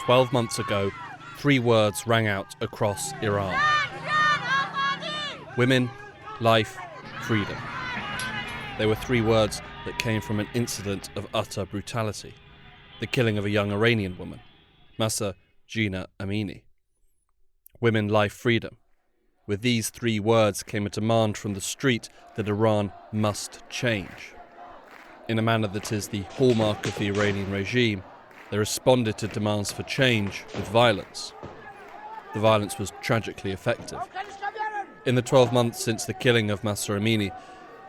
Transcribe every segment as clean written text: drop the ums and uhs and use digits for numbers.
12 months ago, 3 words rang out across Iran. Women, life, freedom. They were 3 words that came from an incident of utter brutality. The killing of a young Iranian woman, Mahsa Amini. Women, life, freedom. With these 3 words came a demand from the street that Iran must change. In a manner that is the hallmark of the Iranian regime, they responded to demands for change with violence. The violence was tragically effective. In the 12 months since the killing of Mahsa Amini,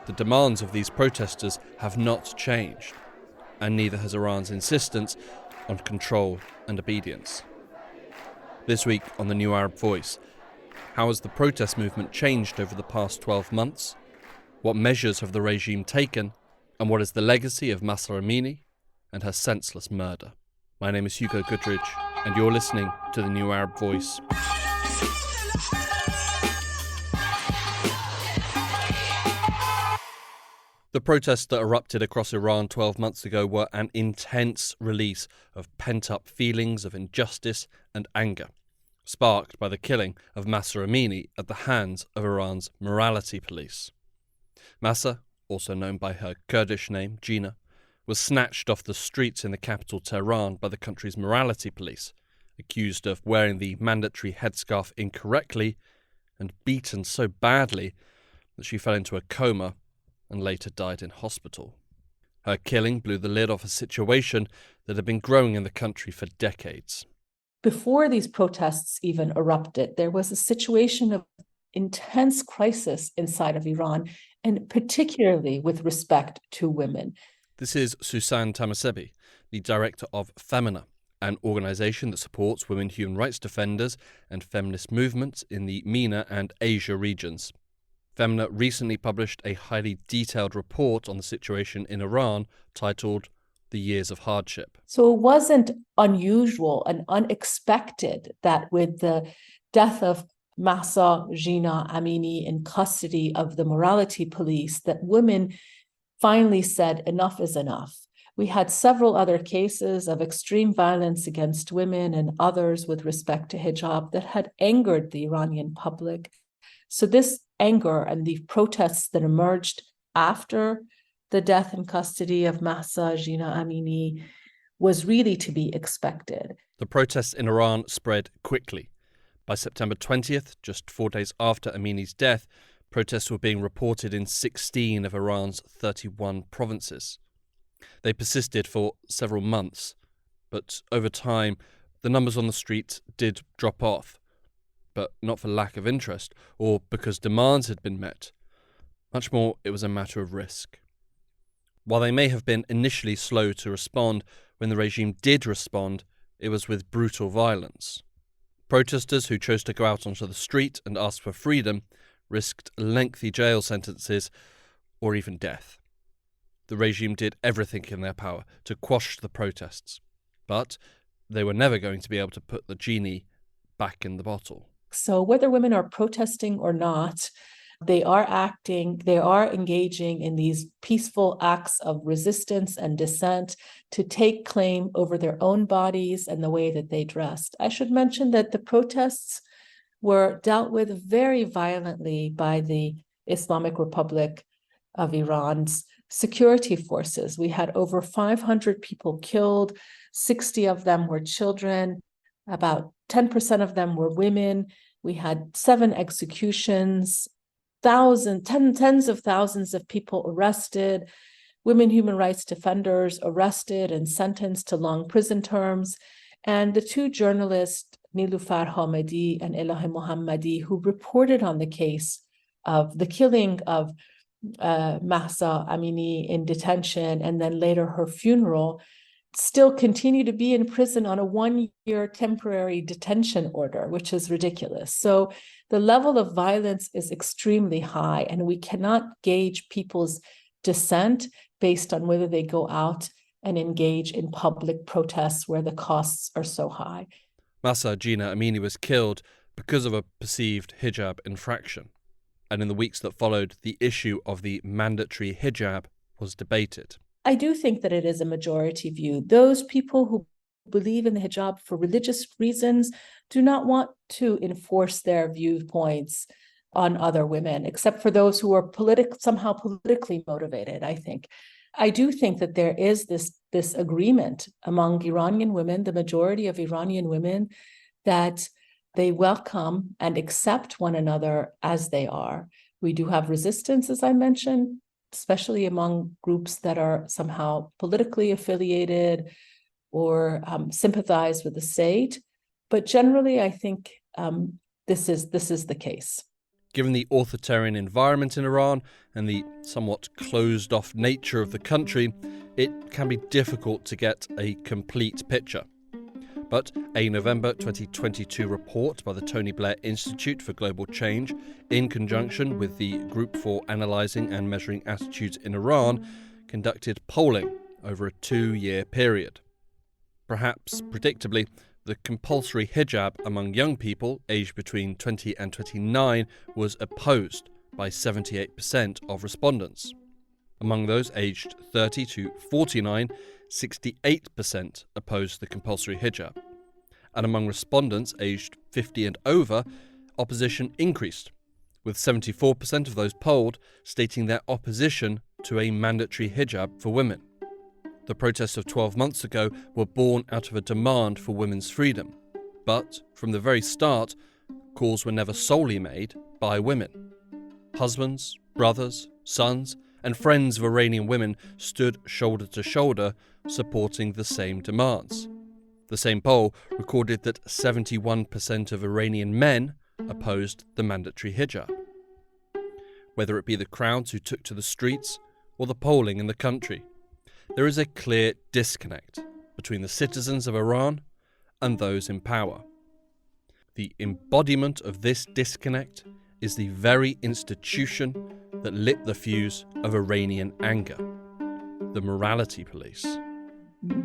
the demands of these protesters have not changed, and neither has Iran's insistence on control and obedience. This week on The New Arab Voice, how has the protest movement changed over the past 12 months? What measures have the regime taken? And what is the legacy of Mahsa Amini and her senseless murder? My name is Hugo Goodridge, and you're listening to The New Arab Voice. The protests that erupted across Iran 12 months ago were an intense release of pent-up feelings of injustice and anger, sparked by the killing of Mahsa Amini at the hands of Iran's morality police. Mahsa, also known by her Kurdish name, Jina, was snatched off the streets in the capital Tehran by the country's morality police, accused of wearing the mandatory headscarf incorrectly and beaten so badly that she fell into a coma and later died in hospital. Her killing blew the lid off a situation that had been growing in the country for decades. Before these protests even erupted, there was a situation of intense crisis inside of Iran, and particularly with respect to women. This is Susan Tamasebi, the director of Femina, an organisation that supports women human rights defenders and feminist movements in the MENA and Asia regions. Femina recently published a highly detailed report on the situation in Iran titled The Years of Hardship. So it wasn't unusual and unexpected that with the death of Mahsa Amini in custody of the morality police, that women finally said enough is enough. We had several other cases of extreme violence against women and others with respect to hijab that had angered the Iranian public. So this anger and the protests that emerged after the death in custody of Mahsa Amini was really to be expected. The protests in Iran spread quickly. By September 20th, just 4 days after Amini's death, protests were being reported in 16 of Iran's 31 provinces. They persisted for several months, but over time, the numbers on the street did drop off, but not for lack of interest or because demands had been met. Much more, it was a matter of risk. While they may have been initially slow to respond, when the regime did respond, it was with brutal violence. Protesters who chose to go out onto the street and ask for freedom risked lengthy jail sentences or even death. The regime did everything in their power to quash the protests, but they were never going to be able to put the genie back in the bottle. So whether women are protesting or not, they are engaging in these peaceful acts of resistance and dissent to take claim over their own bodies and the way that they dressed. I should mention that the protests were dealt with very violently by the Islamic Republic of Iran's security forces. We had over 500 people killed, 60 of them were children, about 10% of them were women. We had 7 executions, tens of thousands of people arrested, women human rights defenders arrested and sentenced to long prison terms, and the 2 journalists, Niloufar Hamedi and Elahe Mohammadi, who reported on the case of the killing of Mahsa Amini in detention and then later her funeral, still continue to be in prison on a 1-year temporary detention order, which is ridiculous. So the level of violence is extremely high, and we cannot gauge people's dissent based on whether they go out and engage in public protests where the costs are so high. Mahsa Amini was killed because of a perceived hijab infraction, and in the weeks that followed, the issue of the mandatory hijab was debated. I do think that it is a majority view. Those people who believe in the hijab for religious reasons do not want to enforce their viewpoints on other women, except for those who are somehow politically motivated, I think. I do think that there is this agreement among Iranian women, the majority of Iranian women, that they welcome and accept one another as they are. We do have resistance, as I mentioned, especially among groups that are somehow politically affiliated or sympathize with the state. But generally, I think this is the case. Given the authoritarian environment in Iran and the somewhat closed-off nature of the country, it can be difficult to get a complete picture. But a November 2022 report by the Tony Blair Institute for Global Change, in conjunction with the Group for Analysing and Measuring Attitudes in Iran, conducted polling over a 2-year period. Perhaps predictably, the compulsory hijab among young people aged between 20 and 29 was opposed by 78% of respondents. Among those aged 30 to 49, 68% opposed the compulsory hijab. And among respondents aged 50 and over, opposition increased, with 74% of those polled stating their opposition to a mandatory hijab for women. The protests of 12 months ago were born out of a demand for women's freedom. But from the very start, calls were never solely made by women. Husbands, brothers, sons, and friends of Iranian women stood shoulder to shoulder, supporting the same demands. The same poll recorded that 71% of Iranian men opposed the mandatory hijab. Whether it be the crowds who took to the streets or the polling in the country, there is a clear disconnect between the citizens of Iran and those in power. The embodiment of this disconnect is the very institution that lit the fuse of Iranian anger, the morality police.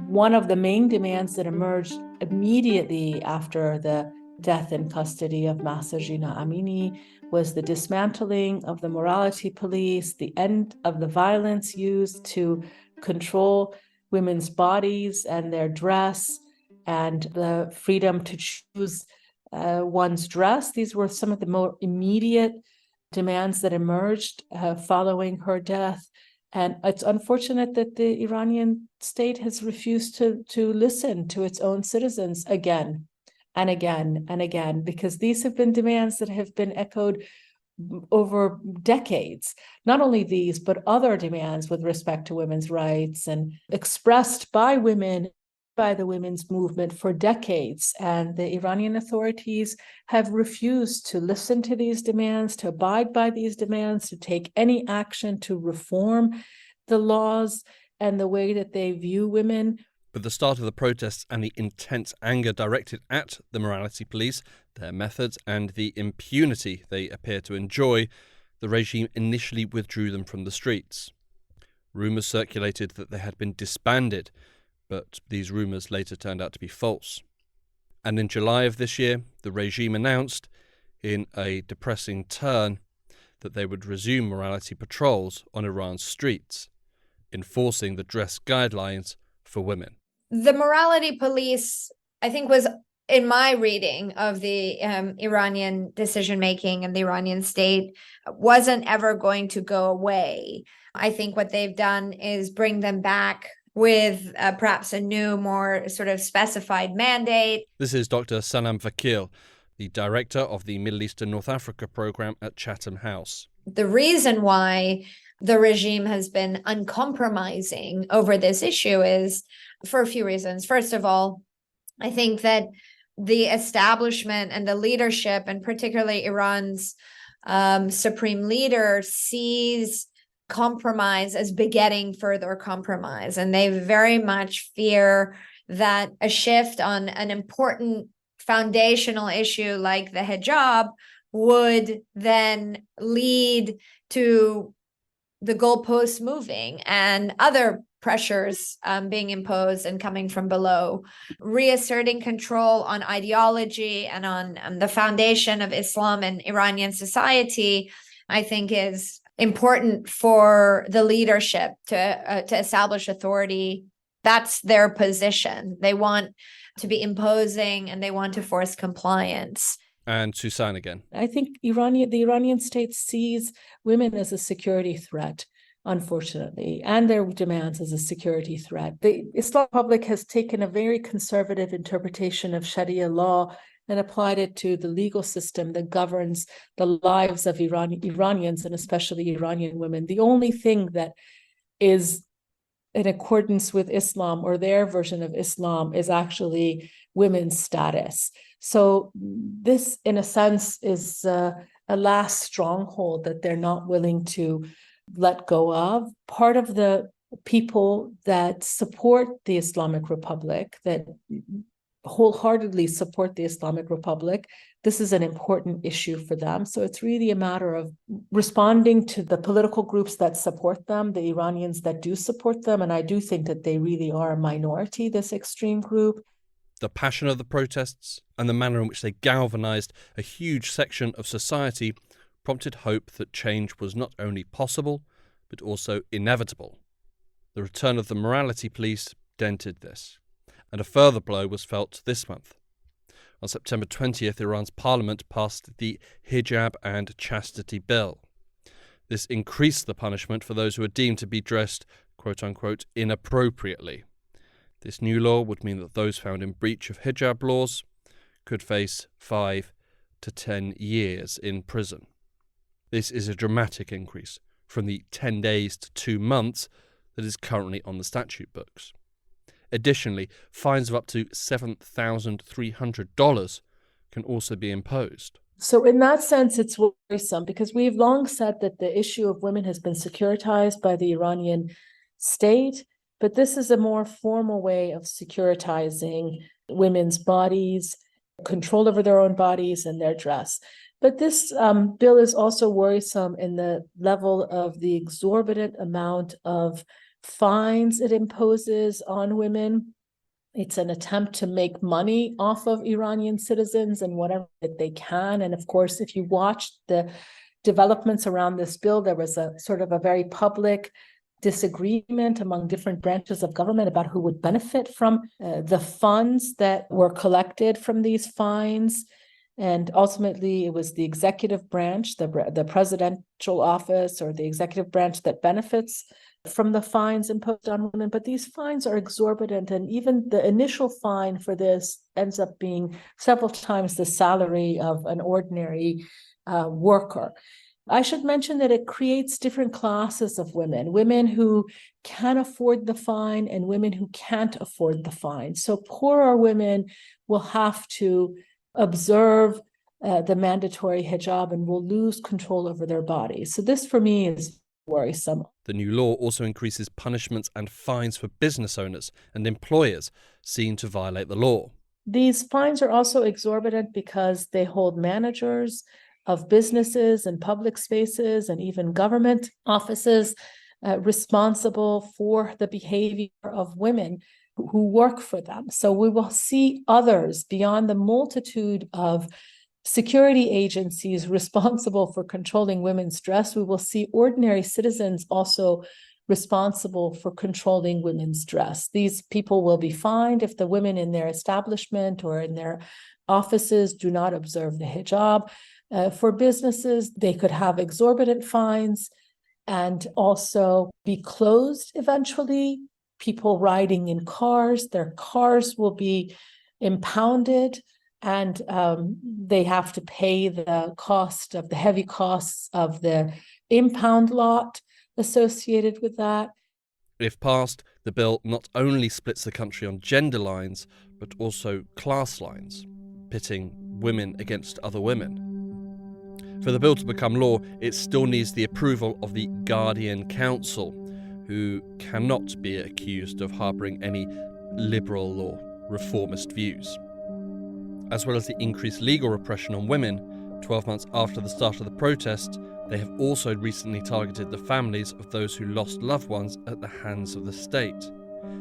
One of the main demands that emerged immediately after the death in custody of Mahsa Jina Amini was the dismantling of the morality police, the end of the violence used to control women's bodies and their dress, and the freedom to choose one's dress. These were some of the more immediate demands that emerged following her death. And it's unfortunate that the Iranian state has refused to listen to its own citizens again and again and again, because these have been demands that have been echoed over decades. Not only these, but other demands with respect to women's rights and expressed by women, by the women's movement for decades. And the Iranian authorities have refused to listen to these demands, to abide by these demands, to take any action to reform the laws and the way that they view women. With the start of the protests and the intense anger directed at the morality police, their methods, and the impunity they appear to enjoy, the regime initially withdrew them from the streets. Rumours circulated that they had been disbanded, but these rumours later turned out to be false. And in July of this year, the regime announced, in a depressing turn, that they would resume morality patrols on Iran's streets, enforcing the dress guidelines for women. The morality police, I think, was, in my reading of the Iranian decision-making and the Iranian state, wasn't ever going to go away. I think what they've done is bring them back with perhaps a new, more sort of specified mandate. This is Dr. Sanam Vakil, the director of the Middle East and North Africa program at Chatham House. The reason why the regime has been uncompromising over this issue is for a few reasons. First of all, I think that the establishment and the leadership, and particularly Iran's supreme leader, sees compromise as begetting further compromise. And they very much fear that a shift on an important foundational issue like the hijab would then lead to the goalposts moving and other pressures being imposed and coming from below. Reasserting control on ideology and on the foundation of Islam and Iranian society, I think, is important for the leadership to establish authority That's their position. They want to be imposing and they want to force compliance. And Susan again. I think the Iranian state sees women as a security threat, unfortunately, and their demands as a security threat. The Islamic Republic has taken a very conservative interpretation of Sharia law and applied it to the legal system that governs the lives of Iranians, and especially Iranian women. The only thing that is in accordance with Islam, or their version of Islam, is actually women's status. So this, in a sense, is a last stronghold that they're not willing to let go of. Part of the people that support the Islamic Republic, that wholeheartedly support the Islamic Republic, this is an important issue for them. So it's really a matter of responding to the political groups that support them, the Iranians that do support them. And I do think that they really are a minority, this extreme group. The passion of the protests and the manner in which they galvanized a huge section of society prompted hope that change was not only possible, but also inevitable. The return of the morality police dented this, and a further blow was felt this month. On September 20th, Iran's parliament passed the Hijab and Chastity Bill. This increased the punishment for those who were deemed to be dressed, quote-unquote, inappropriately. This new law would mean that those found in breach of hijab laws could face 5 to 10 years in prison. This is a dramatic increase from the 10 days to 2 months that is currently on the statute books. Additionally, fines of up to $7,300 can also be imposed. So in that sense, it's worrisome, because we've long said that the issue of women has been securitized by the Iranian state, but this is a more formal way of securitizing women's bodies, control over their own bodies and their dress. But this bill is also worrisome in the level of the exorbitant amount of fines it imposes on women. It's an attempt to make money off of Iranian citizens and whatever that they can. And of course, if you watched the developments around this bill, there was a sort of a very public disagreement among different branches of government about who would benefit from the funds that were collected from these fines. And ultimately, it was the executive branch, the presidential office, or the executive branch that benefits from the fines imposed on women. But these fines are exorbitant, and even the initial fine for this ends up being several times the salary of an ordinary worker. I should mention that it creates different classes of women who can afford the fine and women who can't afford the fine. So poorer women will have to observe the mandatory hijab and will lose control over their bodies. So this, for me, is worrisome. The new law also increases punishments and fines for business owners and employers seen to violate the law. These fines are also exorbitant because they hold managers of businesses and public spaces and even government offices responsible for the behavior of women who work for them. So we will see others beyond the multitude of security agencies responsible for controlling women's dress. We will see ordinary citizens also responsible for controlling women's dress. These people will be fined if the women in their establishment or in their offices do not observe the hijab. For businesses, they could have exorbitant fines and also be closed eventually. People riding in cars, their cars will be impounded, and they have to pay the cost of the heavy costs of the impound lot associated with that. If passed, the bill not only splits the country on gender lines, but also class lines, pitting women against other women. For the bill to become law, it still needs the approval of the Guardian Council, who cannot be accused of harbouring any liberal or reformist views. As well as the increased legal repression on women, 12 months after the start of the protests, they have also recently targeted the families of those who lost loved ones at the hands of the state,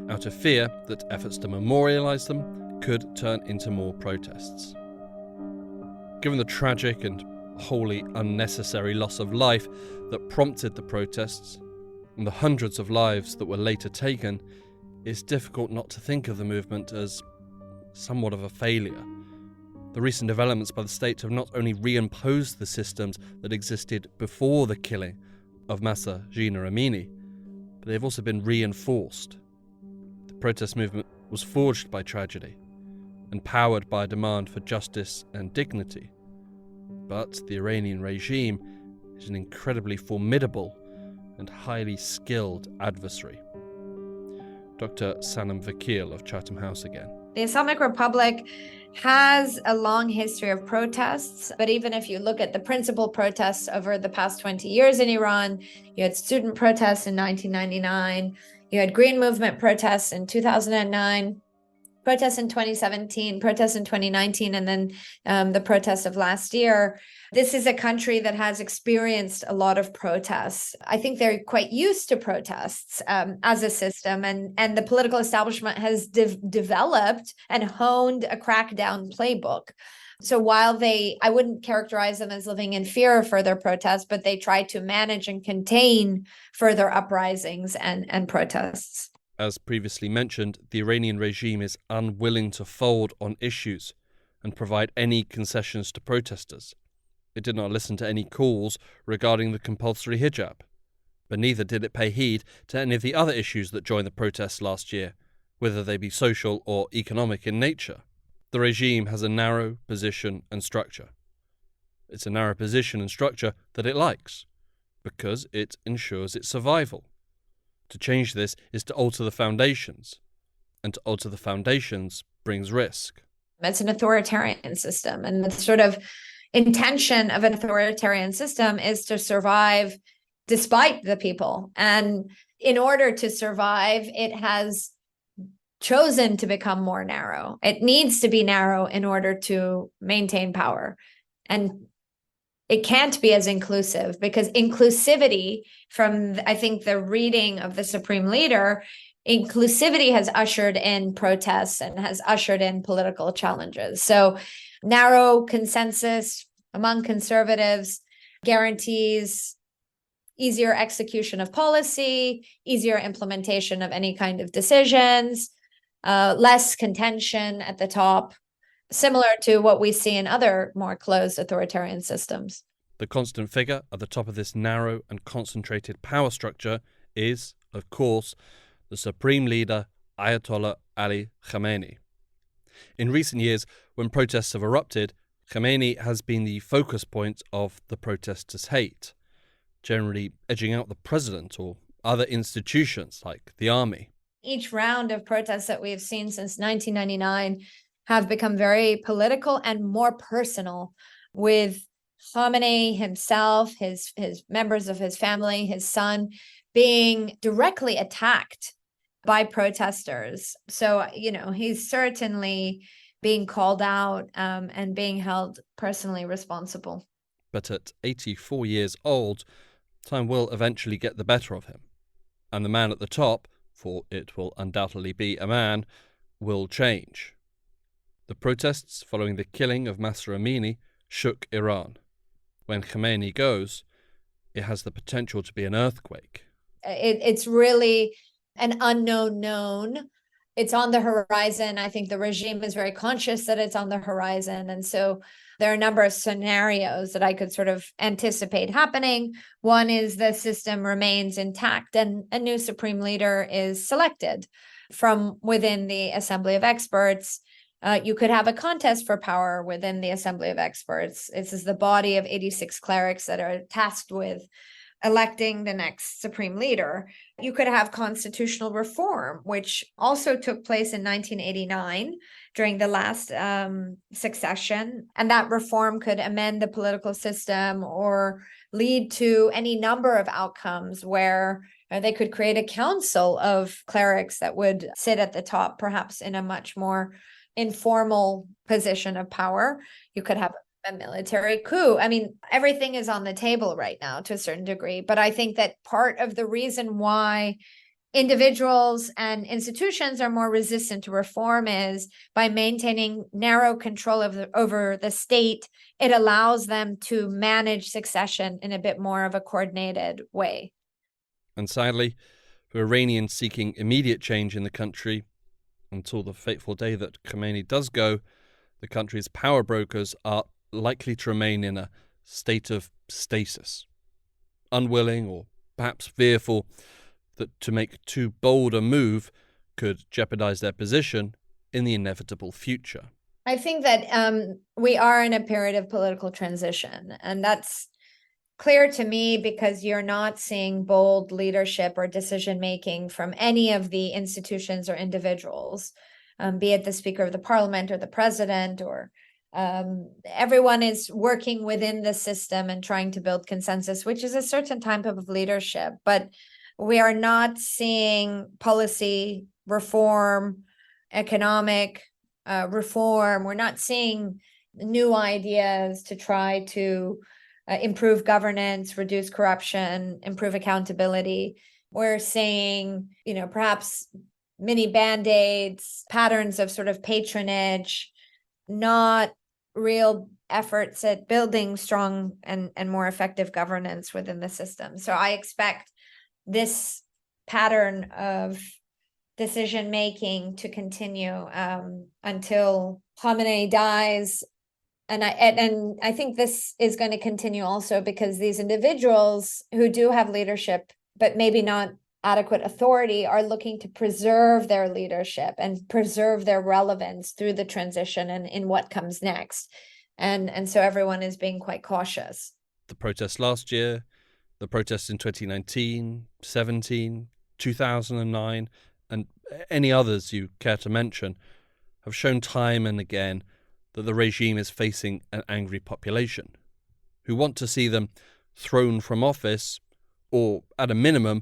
out of fear that efforts to memorialise them could turn into more protests. Given the tragic and wholly unnecessary loss of life that prompted the protests, and the hundreds of lives that were later taken, it's difficult not to think of the movement as somewhat of a failure. The recent developments by the state have not only reimposed the systems that existed before the killing of Mahsa Amini, but they've also been reinforced. The protest movement was forged by tragedy and powered by a demand for justice and dignity. But the Iranian regime is an incredibly formidable and highly skilled adversary. Dr. Sanam Vakil of Chatham House again. The Islamic Republic has a long history of protests, but even if you look at the principal protests over the past 20 years in Iran, you had student protests in 1999, you had Green Movement protests in 2009, protests in 2017, protests in 2019, and then the protests of last year. This is a country that has experienced a lot of protests. I think they're quite used to protests as a system, and the political establishment has developed and honed a crackdown playbook. So while I wouldn't characterize them as living in fear of further protests, but they try to manage and contain further uprisings and protests. As previously mentioned, the Iranian regime is unwilling to fold on issues and provide any concessions to protesters. It did not listen to any calls regarding the compulsory hijab, but neither did it pay heed to any of the other issues that joined the protests last year, whether they be social or economic in nature. The regime has a narrow position and structure. It's a narrow position and structure that it likes, because it ensures its survival. To change this is to alter the foundations, and to alter the foundations brings risk. It's an authoritarian system, and the sort of intention of an authoritarian system is to survive despite the people. And in order to survive, it has chosen to become more narrow. It needs to be narrow in order to maintain power. And it can't be as inclusive, because inclusivity, from I think the reading of the Supreme Leader, inclusivity has ushered in protests and has ushered in political challenges. So narrow consensus among conservatives guarantees easier execution of policy, easier implementation of any kind of decisions, less contention at the top, similar to what we see in other more closed authoritarian systems. The constant figure at the top of this narrow and concentrated power structure is, of course, the Supreme Leader Ayatollah Ali Khamenei. In recent years, when protests have erupted, Khamenei has been the focus point of the protesters' hate, generally edging out the president or other institutions like the army. Each round of protests that we've seen since 1999 have become very political and more personal, with Khamenei himself, his members of his family, his son, being directly attacked by protesters. So, he's certainly being called out and being held personally responsible. But at 84 years old, time will eventually get the better of him. And the man at the top, for it will undoubtedly be a man, will change. The protests following the killing of Mahsa Amini shook Iran. When Khamenei goes, it has the potential to be an earthquake. It's really an unknown known. It's on the horizon. I think the regime is very conscious that it's on the horizon. And so there are a number of scenarios that I could sort of anticipate happening. One is the system remains intact and a new supreme leader is selected from within the Assembly of Experts. You could have a contest for power within the Assembly of Experts. This is the body of 86 clerics that are tasked with electing the next supreme leader. You could have constitutional reform, which also took place in 1989 during the last succession. And that reform could amend the political system or lead to any number of outcomes where they could create a council of clerics that would sit at the top, perhaps in a much more informal position of power. You could have a military coup. I mean, everything is on the table right now to a certain degree. But I think that part of the reason why individuals and institutions are more resistant to reform is by maintaining narrow control over the state. It allows them to manage succession in a bit more of a coordinated way. And sadly, to Iranians seeking immediate change in the country. Until the fateful day that Khamenei does go, the country's power brokers are likely to remain in a state of stasis, unwilling or perhaps fearful that to make too bold a move could jeopardize their position in the inevitable future. I think that we are in a period of political transition, and that's clear to me because you're not seeing bold leadership or decision-making from any of the institutions or individuals, be it the Speaker of the Parliament or the President, or everyone is working within the system and trying to build consensus, which is a certain type of leadership. But we are not seeing policy reform, economic reform. We're not seeing new ideas to try to improve governance, reduce corruption, improve accountability. We're seeing, perhaps mini band-aids, patterns of sort of patronage, not real efforts at building strong and more effective governance within the system. So I expect this pattern of decision-making to continue until Khamenei dies. And I think this is going to continue also because these individuals who do have leadership, but maybe not adequate authority, are looking to preserve their leadership and preserve their relevance through the transition and in what comes next. And so everyone is being quite cautious. The protests last year, the protests in 2019, 17, 2009, and any others you care to mention have shown time and again that the regime is facing an angry population who want to see them thrown from office or, at a minimum,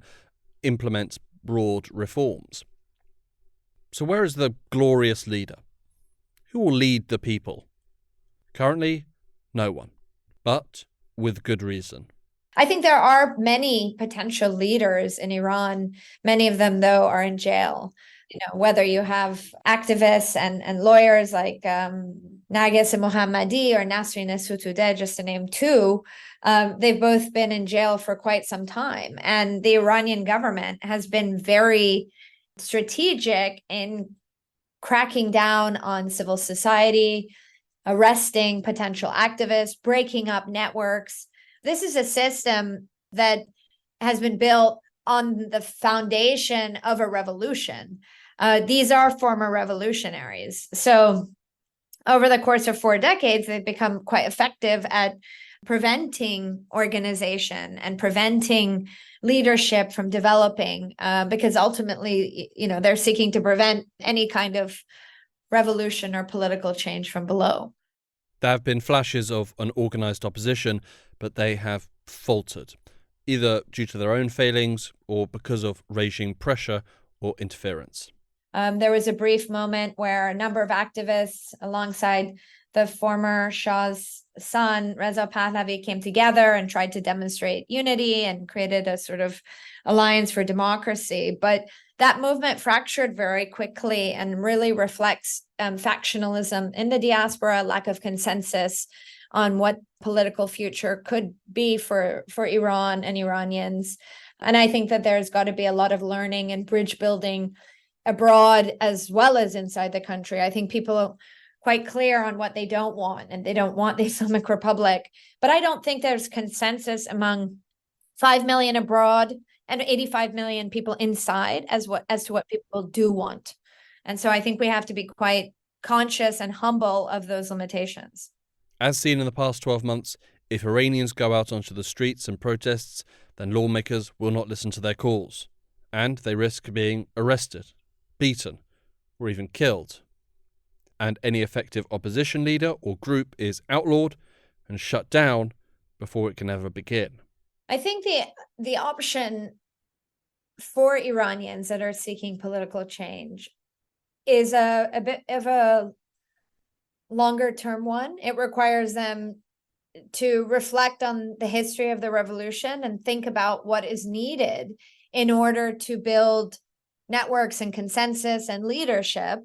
implement broad reforms. So where is the glorious leader? Who will lead the people? Currently, no one, but with good reason. I think there are many potential leaders in Iran. Many of them, though, are in jail. Whether you have activists and lawyers like Narges Mohammadi or Nasrin Sotoudeh, just to name two, they've both been in jail for quite some time. And the Iranian government has been very strategic in cracking down on civil society, arresting potential activists, breaking up networks. This is a system that has been built on the foundation of a revolution. These are former revolutionaries. So over the course of 4 decades, they've become quite effective at preventing organization and preventing leadership from developing, because ultimately, they're seeking to prevent any kind of revolution or political change from below. There have been flashes of an organised opposition, but they have faltered, either due to their own failings or because of regime pressure or interference. There was a brief moment where a number of activists alongside the former Shah's son, Reza Pahlavi, came together and tried to demonstrate unity and created a sort of alliance for democracy. But that movement fractured very quickly and really reflects factionalism in the diaspora, lack of consensus on what political future could be for Iran and Iranians. And I think that there's got to be a lot of learning and bridge building abroad as well as inside the country. I think people are quite clear on what they don't want, and they don't want the Islamic Republic. But I don't think there's consensus among 5 million abroad and 85 million people inside as to what people do want. And so I think we have to be quite conscious and humble of those limitations. As seen in the past 12 months, if Iranians go out onto the streets and protests, then lawmakers will not listen to their calls, and they risk being arrested, beaten, or even killed. And any effective opposition leader or group is outlawed and shut down before it can ever begin. I think the option for Iranians that are seeking political change is a bit of a longer term one. It requires them to reflect on the history of the revolution and think about what is needed in order to build networks and consensus and leadership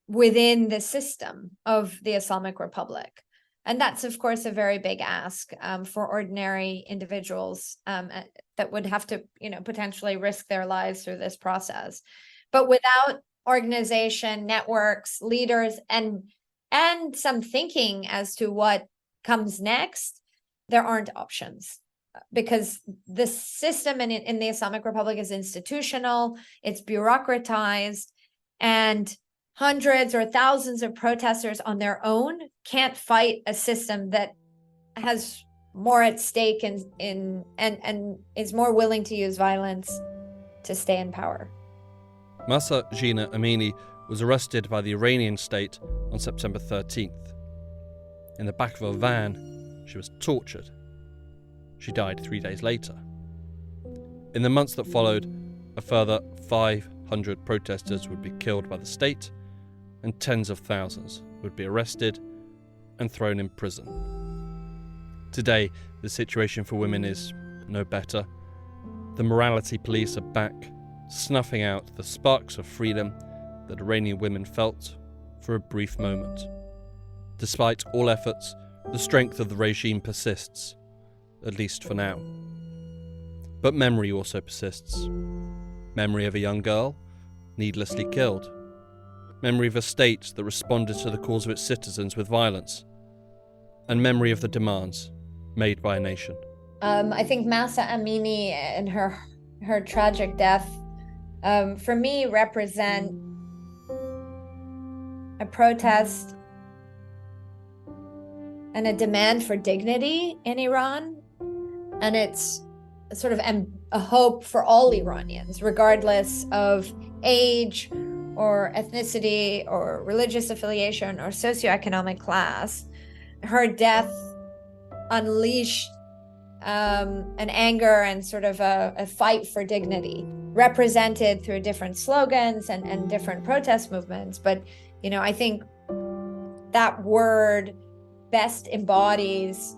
within the system of the Islamic Republic. And that's, of course, a very big ask for ordinary individuals that would have to, potentially risk their lives through this process. But without organization, networks, leaders, and some thinking as to what comes next, there aren't options. Because the system in the Islamic Republic is institutional, it's bureaucratized, and hundreds or thousands of protesters on their own can't fight a system that has more at stake and is more willing to use violence to stay in power. Mahsa Jina Amini was arrested by the Iranian state on September 13th. In the back of a van, she was tortured. She died 3 days later. In the months that followed, a further 500 protesters would be killed by the state, and tens of thousands would be arrested and thrown in prison. Today, the situation for women is no better. The morality police are back, snuffing out the sparks of freedom that Iranian women felt for a brief moment. Despite all efforts, the strength of the regime persists, at least for now. But memory also persists. Memory of a young girl needlessly killed. Memory of a state that responded to the calls of its citizens with violence. And memory of the demands made by a nation. I think Mahsa Amini and her tragic death, for me, represent a protest and a demand for dignity in Iran. And it's sort of a hope for all Iranians, regardless of age or ethnicity or religious affiliation or socioeconomic class. Her death unleashed an anger and sort of a fight for dignity, represented through different slogans and different protest movements. But, I think that word best embodies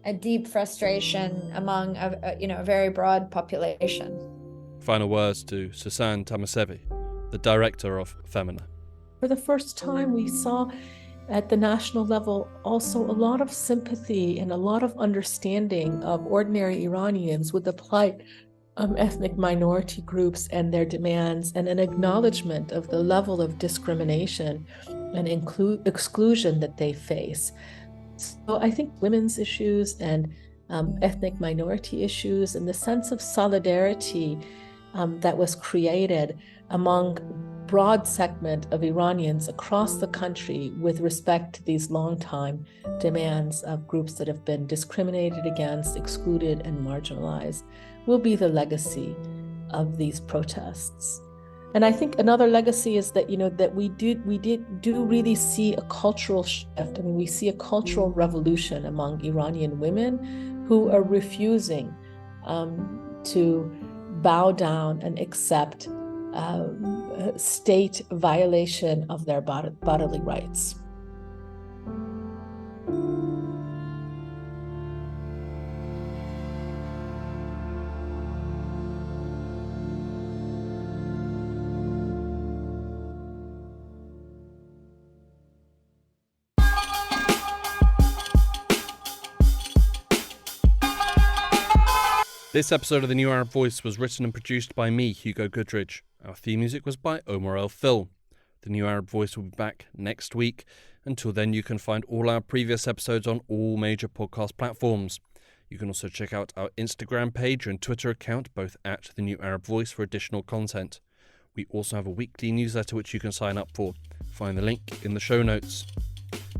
a deep frustration among a very broad population. Final words to Susan Tamasevi, the director of Femina. For the first time, we saw at the national level also a lot of sympathy and a lot of understanding of ordinary Iranians with the plight of ethnic minority groups and their demands, and an acknowledgement of the level of discrimination and exclusion that they face. So I think women's issues and ethnic minority issues and the sense of solidarity that was created among broad segment of Iranians across the country with respect to these long-time demands of groups that have been discriminated against, excluded, and marginalized will be the legacy of these protests. And I think another legacy is that, that we do really see a cultural shift. I mean, we see a cultural revolution among Iranian women who are refusing to bow down and accept state violation of their bodily rights. This episode of The New Arab Voice was written and produced by me, Hugo Goodridge. Our theme music was by Omar El Phil. The New Arab Voice will be back next week. Until then, you can find all our previous episodes on all major podcast platforms. You can also check out our Instagram page and Twitter account, both at The New Arab Voice, for additional content. We also have a weekly newsletter which you can sign up for. Find the link in the show notes.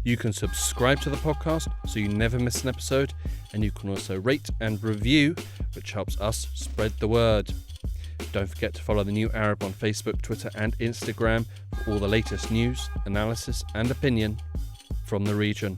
You can subscribe to the podcast so you never miss an episode, and you can also rate and review, which helps us spread the word. Don't forget to follow The New Arab on Facebook, Twitter and Instagram for all the latest news, analysis and opinion from the region.